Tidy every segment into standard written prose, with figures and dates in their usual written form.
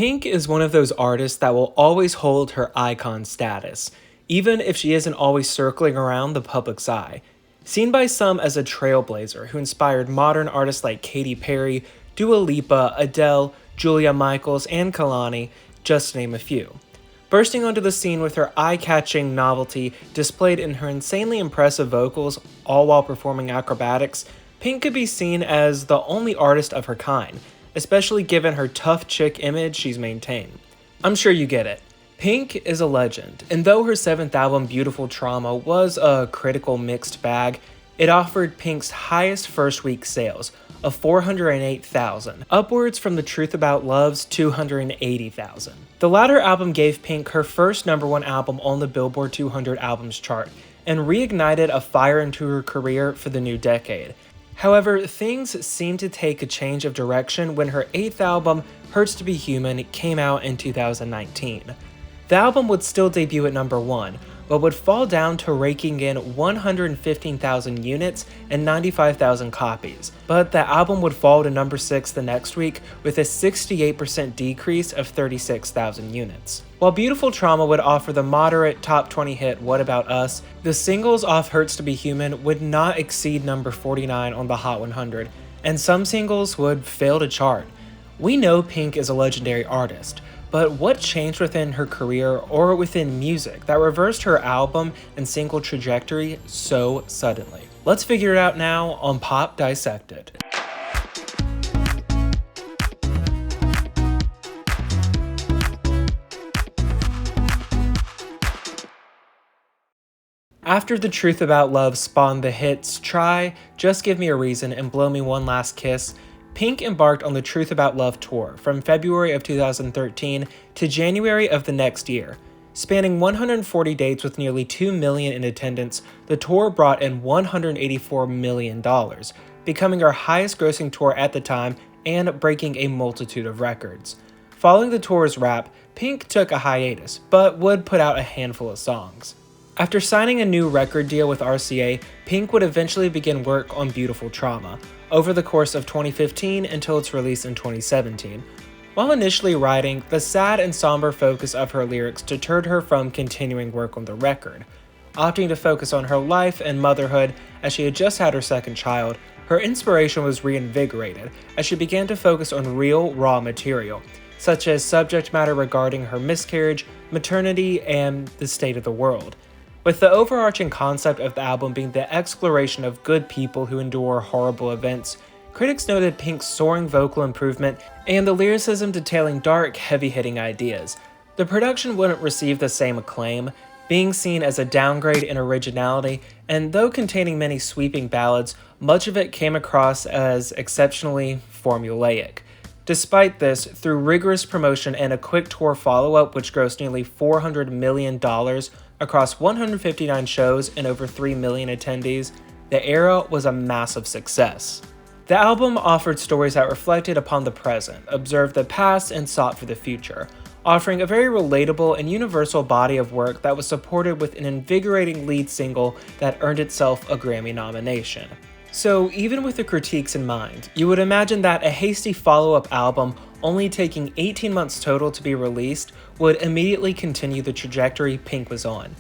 Pink is one of those artists that will always hold her icon status, even if she isn't always circling around the public's eye. Seen by some as a trailblazer who inspired modern artists like Katy Perry, Dua Lipa, Adele, Michaels, and Kehlani, just to name a few. Bursting onto the scene with her eye-catching novelty displayed in her insanely impressive vocals, all while performing acrobatics, Pink could be seen as the only artist of her kind, especially given her tough chick image she's maintained. I'm sure you get it. Pink is a legend, and though her 7th album Beautiful Trauma was a critical mixed bag, it offered Pink's highest first-week sales of 408,000, upwards from The Truth About Love's 280,000. The latter album gave Pink her first #1 album on the Billboard 200 albums chart, and reignited a fire into her career for the new decade. However, things seemed to take a change of direction when her 8th album, Hurts to Be Human, came out in 2019. The album would still debut at #1, but would fall down to raking in 115,000 units and 95,000 copies. But the album would fall to #6 the next week with a 68% decrease of 36,000 units. While Beautiful Trauma would offer the moderate top 20 hit What About Us, the singles off Hurts to Be Human would not exceed number 49 on the Hot 100, and some singles would fail to chart. We know Pink is a legendary artist, but what changed within her career or within music that reversed her album and single trajectory so suddenly? Let's figure it out now on Pop Dissected. After The Truth About Love spawned the hits Try, Just Give Me a Reason, and Blow Me One Last Kiss, Pink embarked on the Truth About Love tour from February of 2013 to January of the next year. Spanning 140 dates with nearly 2 million in attendance, the tour brought in $184 million, becoming her highest grossing tour at the time and breaking a multitude of records. Following the tour's wrap, Pink took a hiatus, but would put out a handful of songs. After signing a new record deal with RCA, Pink would eventually begin work on Beautiful Trauma, over the course of 2015 until its release in 2017. While initially writing, the sad and somber focus of her lyrics deterred her from continuing work on the record. Opting to focus on her life and motherhood as she had just had her 2nd child, her inspiration was reinvigorated as she began to focus on real, raw material, such as subject matter regarding her miscarriage, maternity, and the state of the world. With the overarching concept of the album being the exploration of good people who endure horrible events, critics noted Pink's soaring vocal improvement and the lyricism detailing dark, heavy-hitting ideas. The production wouldn't receive the same acclaim, being seen as a downgrade in originality, and though containing many sweeping ballads, much of it came across as exceptionally formulaic. Despite this, through rigorous promotion and a quick tour follow-up which grossed nearly $400 million across 159 shows and over 3 million attendees, the era was a massive success. The album offered stories that reflected upon the present, observed the past, and sought for the future, offering a very relatable and universal body of work that was supported with an invigorating lead single that earned itself a Grammy nomination. So even with the critiques in mind, you would imagine that a hasty follow-up album only taking 18 months total to be released would immediately continue the trajectory Pink was on.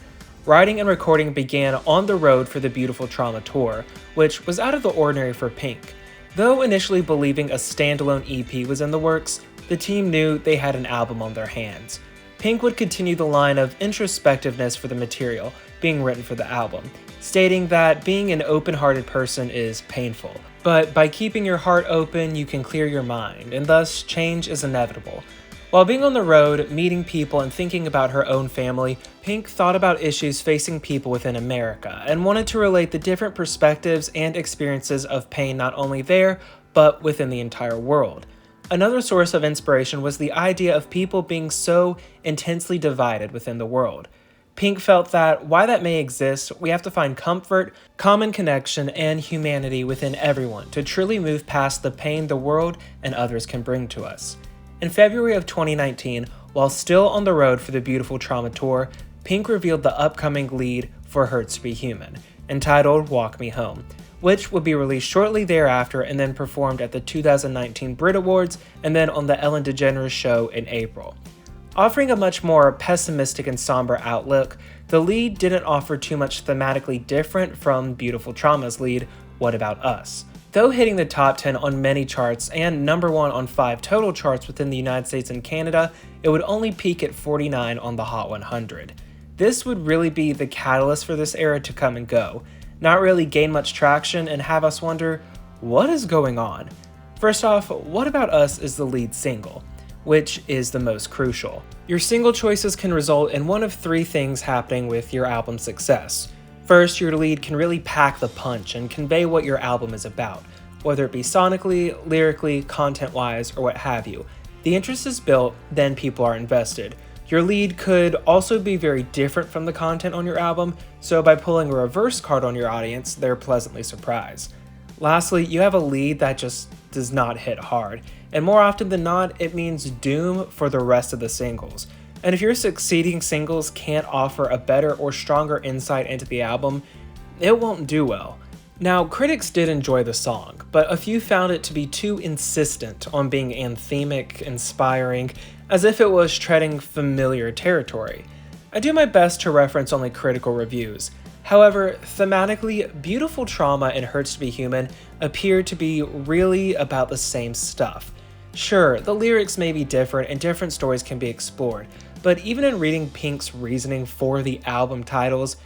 Writing and recording began on the road for the Beautiful Trauma tour, which was out of the ordinary for Pink. Though initially believing a standalone EP was in the works, the team knew they had an album on their hands. Pink would continue the line of introspectiveness for the material being written for the album, stating that being an open-hearted person is painful, but by keeping your heart open, you can clear your mind, and thus change is inevitable. While being on the road, meeting people, and thinking about her own family, Pink thought about issues facing people within America and wanted to relate the different perspectives and experiences of pain not only there, but within the entire world. Another source of inspiration was the idea of people being so intensely divided within the world. Pink felt that, while that may exist, we have to find comfort, common connection, and humanity within everyone to truly move past the pain the world and others can bring to us. In February of 2019, while still on the road for the Beautiful Trauma tour, Pink revealed the upcoming lead for Hurts to Be Human, entitled Walk Me Home, which would be released shortly thereafter and then performed at the 2019 Brit Awards and then on the Ellen DeGeneres show in April. Offering a much more pessimistic and somber outlook, the lead didn't offer too much thematically different from Beautiful Trauma's lead, What About Us. Though hitting the top 10 on many charts and number 1 on 5 total charts within the United States and Canada, it would only peak at 49 on the Hot 100. This would really be the catalyst for this era to come and go, not really gain much traction and have us wonder, what is going on? First off, What About Us is the lead single, which is the most crucial. Your single choices can result in one of 3 things happening with your album's success. First, your lead can really pack the punch and convey what your album is about, whether it be sonically, lyrically, content-wise, or what have you. The interest is built, then people are invested. Your lead could also be very different from the content on your album, so by pulling a reverse card on your audience, they're pleasantly surprised. Lastly, you have a lead that just does not hit hard, and more often than not, it means doom for the rest of the singles. And if your succeeding singles can't offer a better or stronger insight into the album, it won't do well. Now, critics did enjoy the song, but a few found it to be too insistent on being anthemic, inspiring, as if it was treading familiar territory. I do my best to reference only critical reviews. However, thematically, Beautiful Trauma and Hurts to Be Human appear to be really about the same stuff. Sure, the lyrics may be different and different stories can be explored, but even in reading Pink's reasoning for the album titles,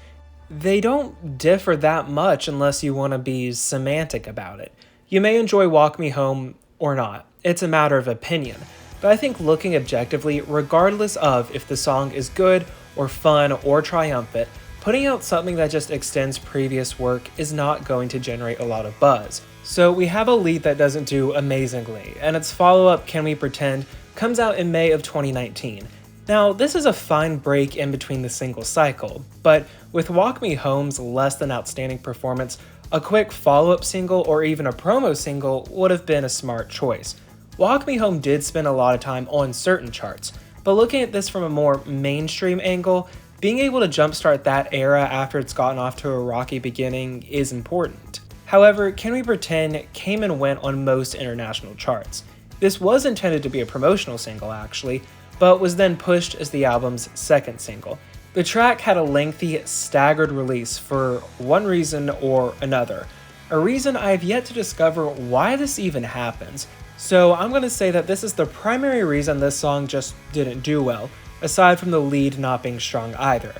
they don't differ that much unless you want to be semantic about it. You may enjoy Walk Me Home or not, it's a matter of opinion, but I think looking objectively, regardless of if the song is good or fun or triumphant, putting out something that just extends previous work is not going to generate a lot of buzz. So we have a lead that doesn't do amazingly, and its follow-up, Can We Pretend, comes out in May of 2019. Now, this is a fine break in between the single cycle, but with Walk Me Home's less than outstanding performance, a quick follow-up single or even a promo single would have been a smart choice. Walk Me Home did spend a lot of time on certain charts, but looking at this from a more mainstream angle, being able to jumpstart that era after it's gotten off to a rocky beginning is important. However, Can We Pretend came and went on most international charts. This was intended to be a promotional single actually, but was then pushed as the album's second single. The track had a lengthy, staggered release for one reason or another, a reason I have yet to discover why this even happens. So I'm going to say that this is the primary reason this song just didn't do well, aside from the lead not being strong either.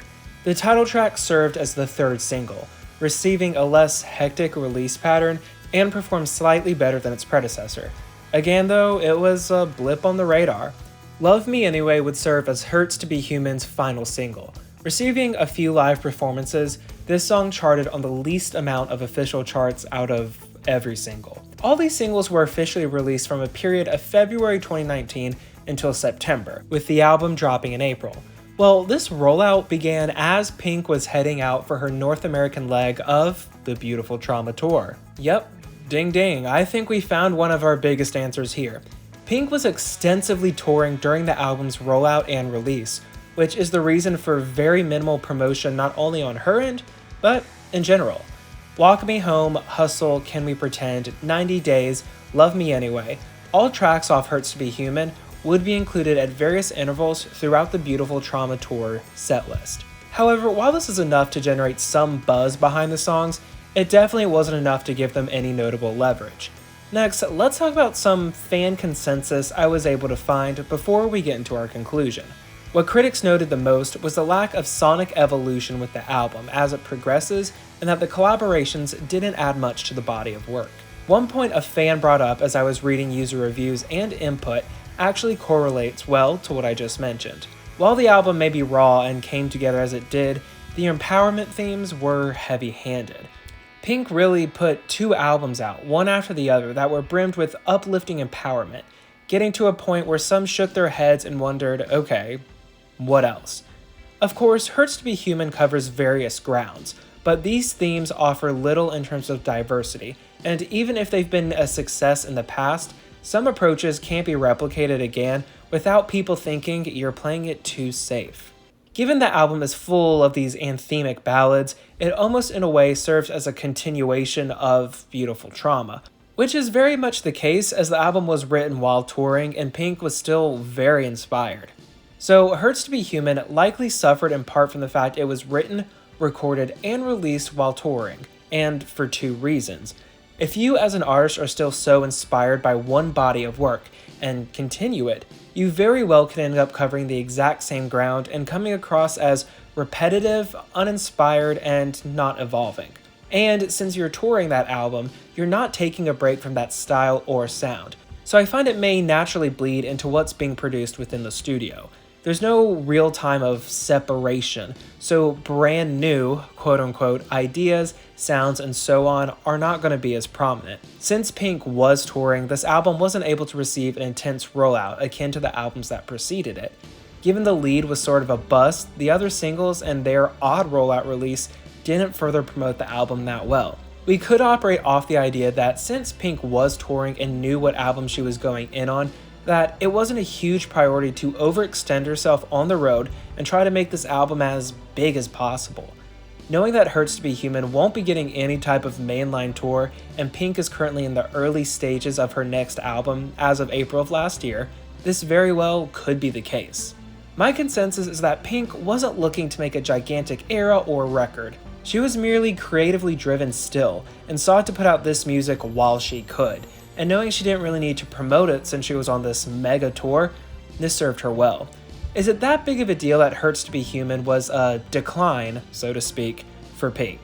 The title track served as the third single, receiving a less hectic release pattern and performed slightly better than its predecessor. Again though, it was a blip on the radar. Love Me Anyway would serve as Hurts to Be Human's final single. Receiving a few live performances, this song charted on the least amount of official charts out of every single. All these singles were officially released from a period of February 2019 until September, with the album dropping in April. Well, this rollout began as Pink was heading out for her North American leg of the Beautiful Trauma tour. Yep, ding ding, I think we found one of our biggest answers here. Pink was extensively touring during the album's rollout and release, which is the reason for very minimal promotion not only on her end, but in general. Walk Me Home, Hustle, Can We Pretend, 90 Days, Love Me Anyway, all tracks off Hurts to Be Human would be included at various intervals throughout the Beautiful Trauma tour setlist. However, while this is enough to generate some buzz behind the songs, it definitely wasn't enough to give them any notable leverage. Next, let's talk about some fan consensus I was able to find before we get into our conclusion. What critics noted the most was the lack of sonic evolution with the album as it progresses, and that the collaborations didn't add much to the body of work. One point a fan brought up as I was reading user reviews and input actually correlates well to what I just mentioned. While the album may be raw and came together as it did, the empowerment themes were heavy-handed. Pink really put 2 albums out, one after the other, that were brimmed with uplifting empowerment, getting to a point where some shook their heads and wondered, okay, what else? Of course, Hurts to Be Human covers various grounds, but these themes offer little in terms of diversity, and even if they've been a success in the past, some approaches can't be replicated again without people thinking you're playing it too safe. Given the album is full of these anthemic ballads, it almost in a way serves as a continuation of Beautiful Trauma, which is very much the case as the album was written while touring and Pink was still very inspired. So Hurts to Be Human likely suffered in part from the fact it was written, recorded, and released while touring, and for two reasons. If you as an artist are still so inspired by one body of work and continue it, you very well can end up covering the exact same ground and coming across as repetitive, uninspired, and not evolving. And since you're touring that album, you're not taking a break from that style or sound. So I find it may naturally bleed into what's being produced within the studio. There's no real time of separation, so brand new, quote-unquote, ideas, sounds, and so on are not going to be as prominent. Since Pink was touring, this album wasn't able to receive an intense rollout akin to the albums that preceded it. Given the lead was sort of a bust, the other singles and their odd rollout release didn't further promote the album that well. We could operate off the idea that since Pink was touring and knew what album she was going in on, that it wasn't a huge priority to overextend herself on the road and try to make this album as big as possible. Knowing that Hurts to Be Human won't be getting any type of mainline tour, and Pink is currently in the early stages of her next album as of April of last year, this very well could be the case. My consensus is that Pink wasn't looking to make a gigantic era or record. She was merely creatively driven still, and sought to put out this music while she could. And knowing she didn't really need to promote it since she was on this mega tour, this served her well. Is it that big of a deal that Hurts to Be Human was a decline, so to speak, for Pink?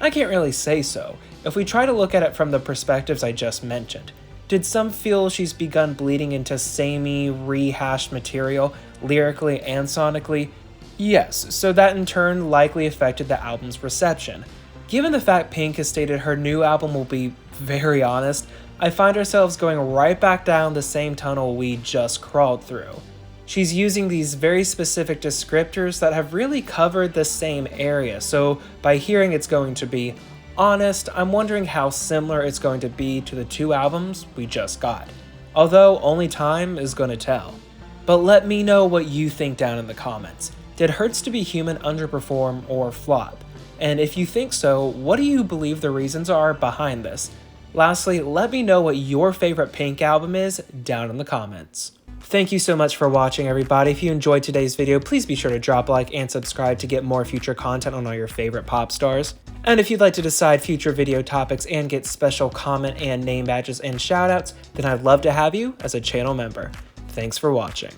I can't really say so, if we try to look at it from the perspectives I just mentioned. Did some feel she's begun bleeding into samey, rehashed material, lyrically and sonically? Yes, so that in turn likely affected the album's reception. Given the fact Pink has stated her new album will be very honest, I find ourselves going right back down the same tunnel we just crawled through. She's using these very specific descriptors that have really covered the same area, so by hearing it's going to be honest, I'm wondering how similar it's going to be to the two albums we just got. Although only time is going to tell. But let me know what you think down in the comments. Did Hurts to Be Human underperform or flop? And if you think so, what do you believe the reasons are behind this? Lastly, let me know what your favorite Pink album is down in the comments. Thank you so much for watching, everybody. If you enjoyed today's video, please be sure to drop a like and subscribe to get more future content on all your favorite pop stars. And if you'd like to decide future video topics and get special comment and name badges and shoutouts, then I'd love to have you as a channel member. Thanks for watching.